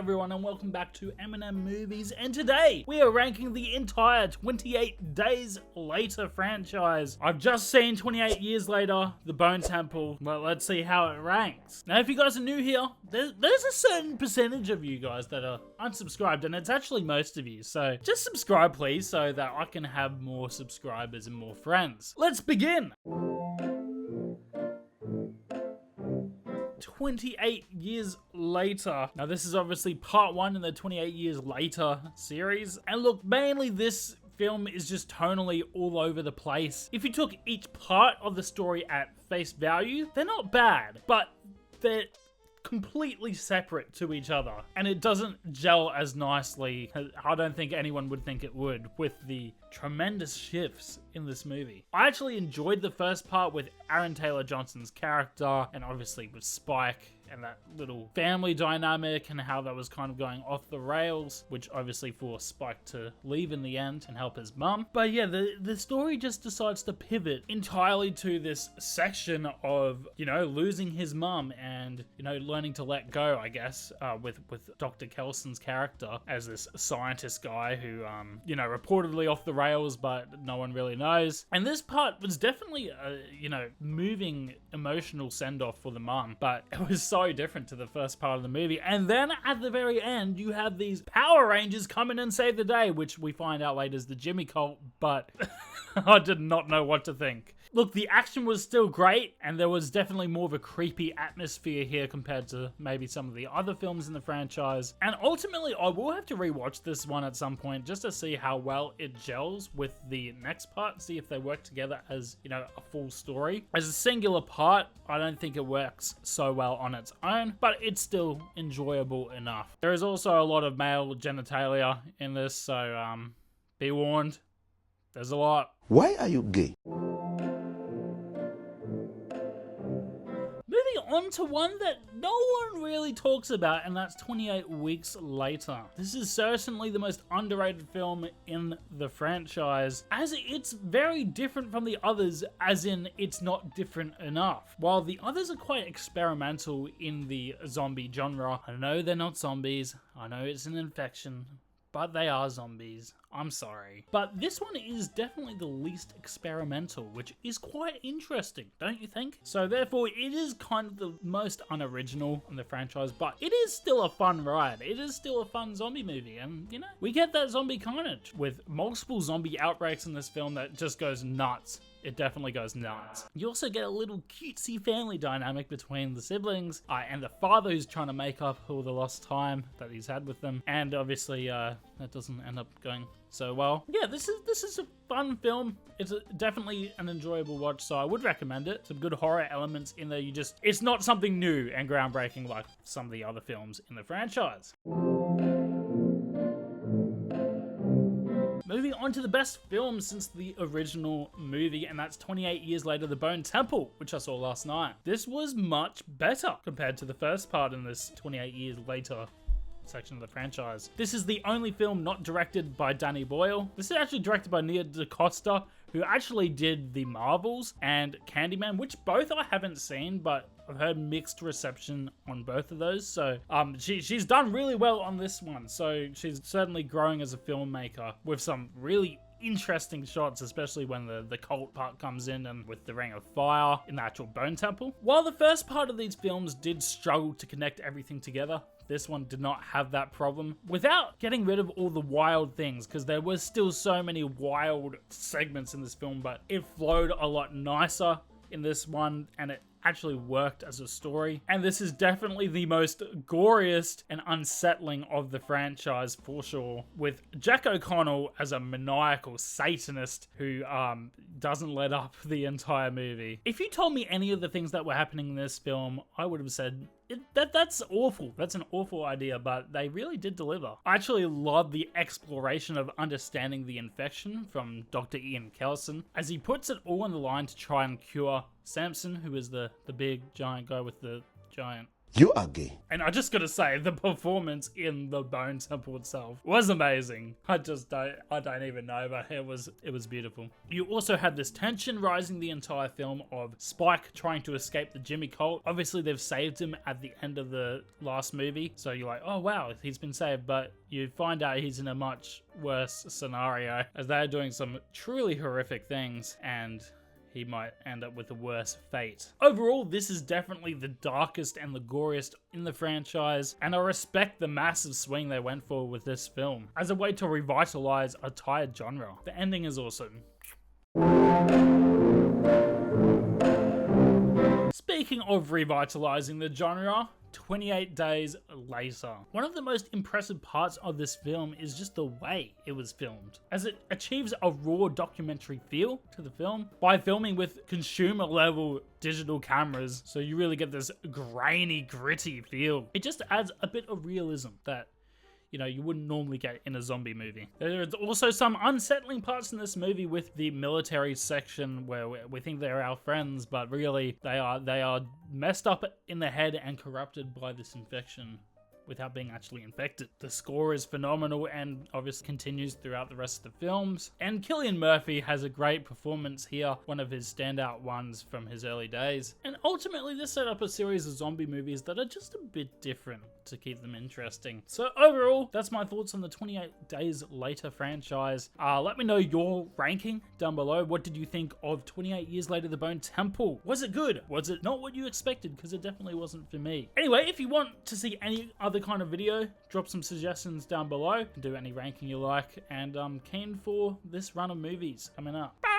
everyone and welcome back to MNM Movies, and today we are ranking the entire 28 Days Later franchise. I've just seen 28 Years Later, The Bone Temple. Well, let's see how it ranks. Now if you guys are new here, there's a certain percentage of you guys that are unsubscribed, and it's actually most of you, so just subscribe please so that I can have more subscribers and more friends. Let's begin! 28 Years Later. Now this is obviously part 1 in the 28 Years Later series, and look, mainly this film is just tonally all over the place. If you took each part of the story at face value, they're not bad, but they're completely separate to each other, and it doesn't gel as nicely. I don't think anyone would think it would, with the tremendous shifts in this movie. I actually enjoyed the first part with Aaron Taylor Johnson's character, and obviously with Spike and that little family dynamic and how that was kind of going off the rails, which obviously forced Spike to leave in the end and help his mum. But yeah, the story just decides to pivot entirely to this section of, you know, losing his mum and, you know, learning to let go, I guess, with Dr. Kelson's character as this scientist guy who, you know, reportedly off the rails, but no one really knows. And this part was definitely a, you know, moving emotional send-off for the mum, but it was so different to the first part of the movie. And then at the very end, you have these Power Rangers come in and save the day, which we find out later is the Jimmy cult, but I did not know what to think. Look, the action was still great, and there was definitely more of a creepy atmosphere here compared to maybe some of the other films in the franchise. And ultimately, I will have to rewatch this one at some point just to see how well it gels with the next part, see if they work together as, you know, a full story. As a singular part, I don't think it works so well on its own, but it's still enjoyable enough. There is also a lot of male genitalia in this, so be warned, there's a lot. Why are you gay? On to one that no one really talks about, and that's 28 Weeks Later. This is certainly the most underrated film in the franchise, as it's very different from the others, as in it's not different enough. While the others are quite experimental in the zombie genre, I know they're not zombies, I know it's an infection, but they are zombies. I'm sorry. But this one is definitely the least experimental, which is quite interesting, don't you think? So therefore, it is kind of the most unoriginal in the franchise, but it is still a fun ride. It is still a fun zombie movie, and, you know, we get that zombie carnage with multiple zombie outbreaks in this film that just goes nuts. It definitely goes nuts. You also get a little cutesy family dynamic between the siblings and the father who's trying to make up all the lost time that he's had with them. And obviously that doesn't end up going so well. Yeah, this is a fun film. It's definitely an enjoyable watch, so I would recommend it. Some good horror elements in there. It's not something new and groundbreaking like some of the other films in the franchise. Moving on to the best film since the original movie, and that's 28 Years Later, The Bone Temple, which I saw last night. This was much better compared to the first part in this 28 Years Later section of the franchise. This is the only film not directed by Danny Boyle. This is actually directed by Nia DaCosta, who actually did The Marvels and Candyman, which both I haven't seen, but I've heard mixed reception on both of those. So she's done really well on this one. So she's certainly growing as a filmmaker with some really interesting shots, especially when the cult part comes in and with the Ring of Fire in the actual Bone Temple. While the first part of these films did struggle to connect everything together, this one did not have that problem without getting rid of all the wild things, because there was still so many wild segments in this film, but it flowed a lot nicer in this one, and it actually worked as a story. And this is definitely the most goriest and unsettling of the franchise for sure, with Jack O'Connell as a maniacal Satanist who doesn't let up the entire movie. If you told me any of the things that were happening in this film, I would have said that's awful. That's an awful idea, but they really did deliver. I actually love the exploration of understanding the infection from Dr. Ian Kelson, as he puts it all on the line to try and cure Samson, who is the big giant guy with the giant You are gay. And I just gotta say, the performance in the Bone Temple itself was amazing. I don't even know, but it was beautiful. You also had this tension rising the entire film of Spike trying to escape the Jimmy cult. Obviously, they've saved him at the end of the last movie, so you're like, oh wow, he's been saved, but you find out he's in a much worse scenario as they're doing some truly horrific things, and he might end up with a worse fate. Overall, this is definitely the darkest and the goriest in the franchise, and I respect the massive swing they went for with this film as a way to revitalize a tired genre. The ending is awesome. Speaking of revitalizing the genre, 28 Days Later. One of the most impressive parts of this film is just the way it was filmed, as it achieves a raw documentary feel to the film by filming with consumer level digital cameras, so you really get this grainy, gritty feel. It just adds a bit of realism that, you know, you wouldn't normally get in a zombie movie. There's also some unsettling parts in this movie with the military section where we think they're our friends, but really they are messed up in the head and corrupted by this infection without being actually infected. The score is phenomenal and obviously continues throughout the rest of the films. And Cillian Murphy has a great performance here, one of his standout ones from his early days. And ultimately this set up a series of zombie movies that are just a bit different to keep them interesting. So overall, that's my thoughts on the 28 Days Later franchise. Let me know your ranking down below. What did you think of 28 Years Later, The Bone Temple? Was it good? Was it not what you expected? Because it definitely wasn't for me. Anyway, if you want to see any other kind of video, drop some suggestions down below. Do any ranking you like, and I'm keen for this run of movies coming up. Bye!